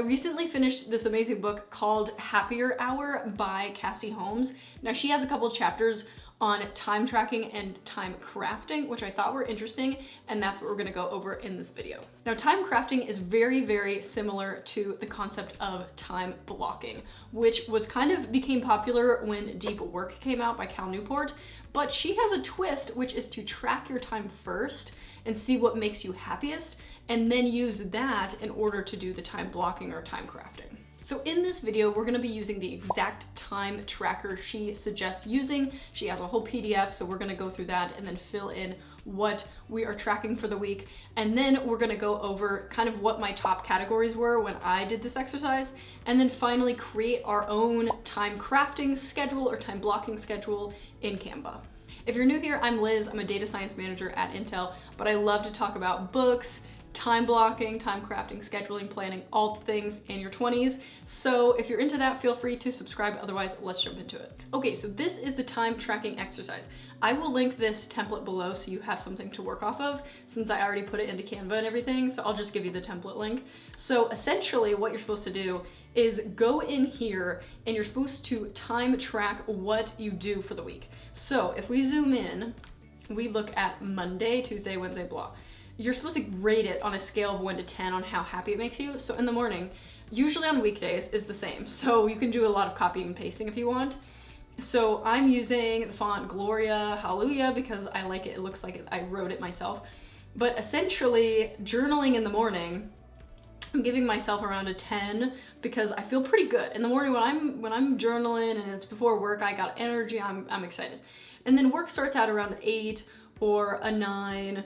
recently finished this amazing book called Happier Hour by Cassie Holmes. Now she has a couple chapters on time tracking and time crafting, which I thought were interesting, and that's what we're gonna go over in this video. Now, time crafting is very, very similar to the concept of time blocking, which became popular when Deep Work came out by Cal Newport, but she has a twist, which is to track your time first and see what makes you happiest, and then use that in order to do the time blocking or time crafting. So in this video, we're gonna be using the exact time tracker she suggests using. She has a whole PDF, so we're gonna go through that and then fill in what we are tracking for the week. And then we're gonna go over kind of what my top categories were when I did this exercise, and then finally create our own time crafting schedule or time blocking schedule in Canva. If you're new here, I'm Liz. I'm a data science manager at Intel, but I love to talk about books, time blocking, time crafting, scheduling, planning, all the things in your 20s. So if you're into that, feel free to subscribe. Otherwise, let's jump into it. Okay, so this is the time tracking exercise. I will link this template below so you have something to work off of, since I already put it into Canva and everything, so I'll just give you the template link. So essentially what you're supposed to do is go in here and you're supposed to time track what you do for the week. So if we zoom in, we look at Monday, Tuesday, Wednesday, blah. You're supposed to rate it on a scale of 1 to 10 on how happy it makes you. So in the morning, usually on weekdays, is the same. So you can do a lot of copying and pasting if you want. So I'm using the font Gloria Hallelujah because I like it. It looks like I wrote it myself. But essentially, journaling in the morning, I'm giving myself around a 10 because I feel pretty good. In the morning when I'm journaling and it's before work, I got energy, I'm excited. And then work starts out around 8 or a 9.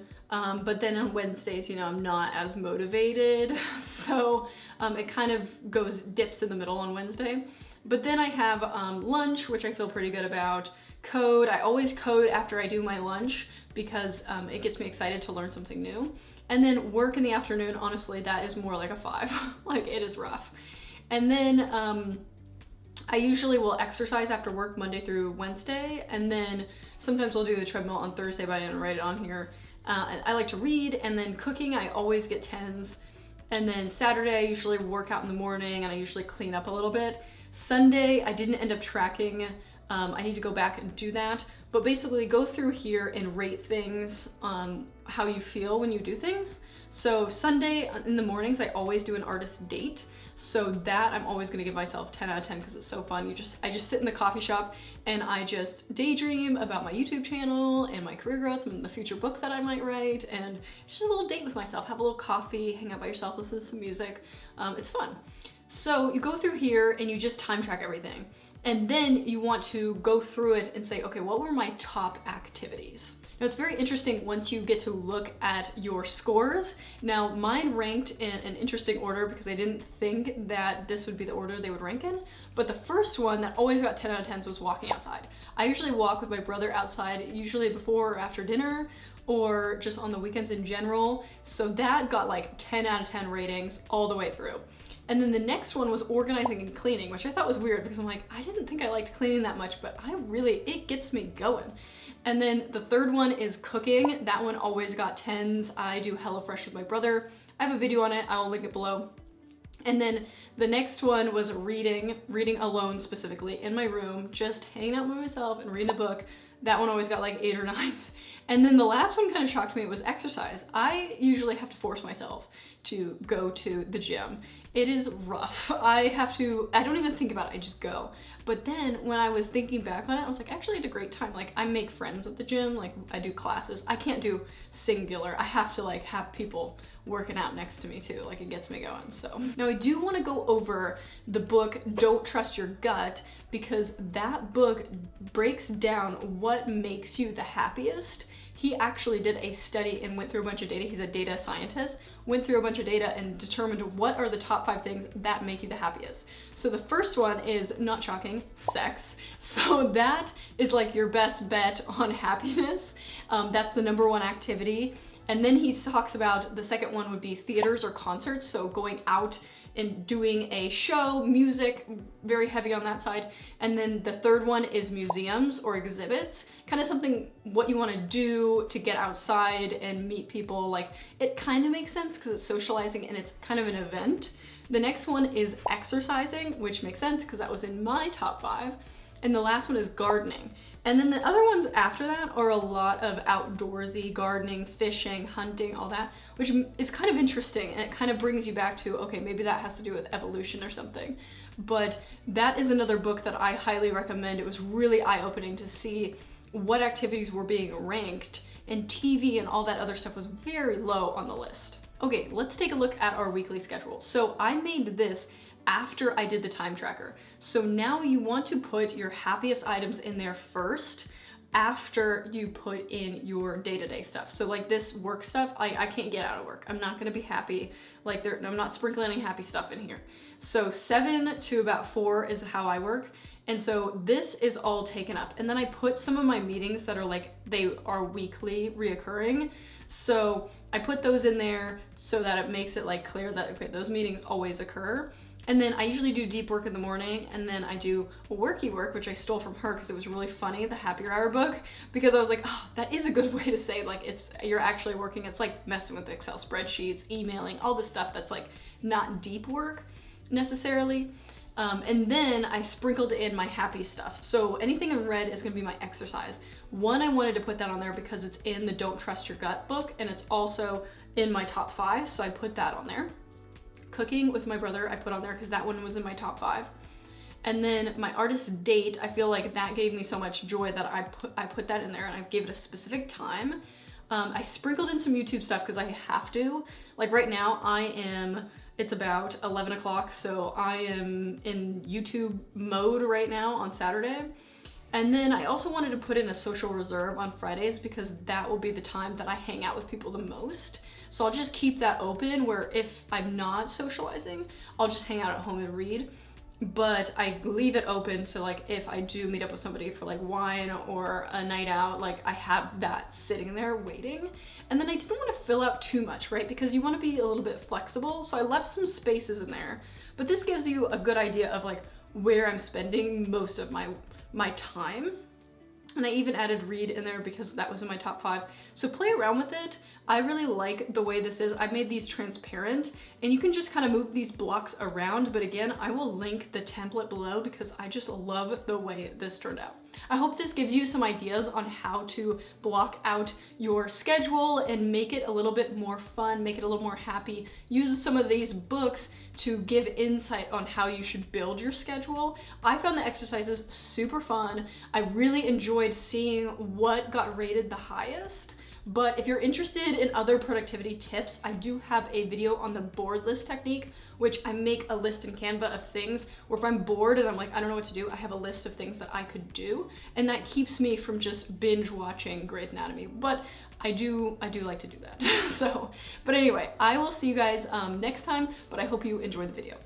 But then on Wednesdays, I'm not as motivated. So it kind of dips in the middle on Wednesday. But then I have lunch, which I feel pretty good about. Code, I always code after I do my lunch because it gets me excited to learn something new. And then work in the afternoon, honestly, that is more like a 5. Like, it is rough. And then I usually will exercise after work Monday through Wednesday. And then sometimes I'll do the treadmill on Thursday, but I didn't write it on here. I like to read, and then cooking, I always get 10s. And then Saturday, I usually work out in the morning, and I usually clean up a little bit. Sunday, I didn't end up tracking. I need to go back and do that. But basically, go through here and rate things on how you feel when you do things. So Sunday in the mornings, I always do an artist date. So that I'm always gonna give myself 10 out of 10 because it's so fun. I just sit in the coffee shop and I just daydream about my YouTube channel and my career growth and the future book that I might write. And it's just a little date with myself. Have a little coffee, hang out by yourself, listen to some music. It's fun. So you go through here and you just time track everything. And then you want to go through it and say, okay, what were my top activities? Now, it's very interesting once you get to look at your scores. Now, mine ranked in an interesting order because I didn't think that this would be the order they would rank in. But the first one that always got 10 out of 10s was walking outside. I usually walk with my brother outside, usually before or after dinner, or just on the weekends in general. So that got like 10 out of 10 ratings all the way through. And then the next one was organizing and cleaning, which I thought was weird because I'm like, I didn't think I liked cleaning that much, but it gets me going. And then the third one is cooking. That one always got 10s. I do HelloFresh with my brother. I have a video on it. I will link it below. And then the next one was reading alone specifically in my room, just hanging out by myself and reading a book. That one always got like 8 or 9s. And then the last one kind of shocked me. It was exercise. I usually have to force myself to go to the gym. It is rough. I don't even think about it, I just go. But then when I was thinking back on it, I was like, actually I had a great time. Like, I make friends at the gym, like I do classes. I can't do singular. I have to like have people working out next to me too. Like, it gets me going. So now I do want to go over the book Don't Trust Your Gut, because that book breaks down what makes you the happiest. He actually did a study and went through a bunch of data. He's a data scientist, went through a bunch of data and determined what are the top 5 things that make you the happiest. So the first one is, not shocking, sex. So that is like your best bet on happiness. That's the #1 activity. And then he talks about the second one would be theaters or concerts. So going out and doing a show, music, very heavy on that side. And then the third one is museums or exhibits, kind of something what you want to do to get outside and meet people. Like, it kind of makes sense because it's socializing and it's kind of an event. The next one is exercising, which makes sense because that was in my top 5. And the last one is gardening. And then the other ones after that are a lot of outdoorsy gardening, fishing, hunting, all that, which is kind of interesting. And it kind of brings you back to, okay, maybe that has to do with evolution or something. But that is another book that I highly recommend. It was really eye-opening to see what activities were being ranked, and TV and all that other stuff was very low on the list. Okay, let's take a look at our weekly schedule. So I made this after I did the time tracker. So now you want to put your happiest items in there first after you put in your day-to-day stuff. So like this work stuff, I can't get out of work. I'm not gonna be happy. Like I'm not sprinkling any happy stuff in here. So 7 to about 4 is how I work. And so this is all taken up. And then I put some of my meetings that are like, they are weekly reoccurring. So I put those in there so that it makes it like clear that, okay, those meetings always occur. And then I usually do deep work in the morning, and then I do worky work, which I stole from her because it was really funny, the Happier Hour book, because I was like, oh, that is a good way to say like you're actually working. It's like messing with Excel spreadsheets, emailing, all this stuff that's like not deep work necessarily. And then I sprinkled in my happy stuff. So anything in red is gonna be my exercise. One, I wanted to put that on there because it's in the Don't Trust Your Gut book, and it's also in my top 5, so I put that on there. Cooking with my brother, I put on there because that one was in my top 5. And then my artist date, I feel like that gave me so much joy that I put that in there, and I gave it a specific time. I sprinkled in some YouTube stuff because I have to. Like right now, it's about 11 o'clock, so I am in YouTube mode right now on Saturday. And then I also wanted to put in a social reserve on Fridays because that will be the time that I hang out with people the most. So I'll just keep that open where if I'm not socializing, I'll just hang out at home and read. But I leave it open so like if I do meet up with somebody for like wine or a night out, like I have that sitting there waiting. And then I didn't want to fill out too much, right? Because you want to be a little bit flexible. So I left some spaces in there, but this gives you a good idea of like where I'm spending most of my time. And I even added read in there because that was in my top 5. So play around with it. I really like the way this is. I made these transparent, and you can just kind of move these blocks around. But again, I will link the template below because I just love the way this turned out. I hope this gives you some ideas on how to block out your schedule and make it a little bit more fun, make it a little more happy. Use some of these books to give insight on how you should build your schedule. I found the exercises super fun. I really enjoyed seeing what got rated the highest. But if you're interested in other productivity tips, I do have a video on the board list technique, which I make a list in Canva of things where if I'm bored and I'm like, I don't know what to do, I have a list of things that I could do. And that keeps me from just binge watching Grey's Anatomy. But I do like to do that. But anyway, I will see you guys next time, but I hope you enjoyed the video.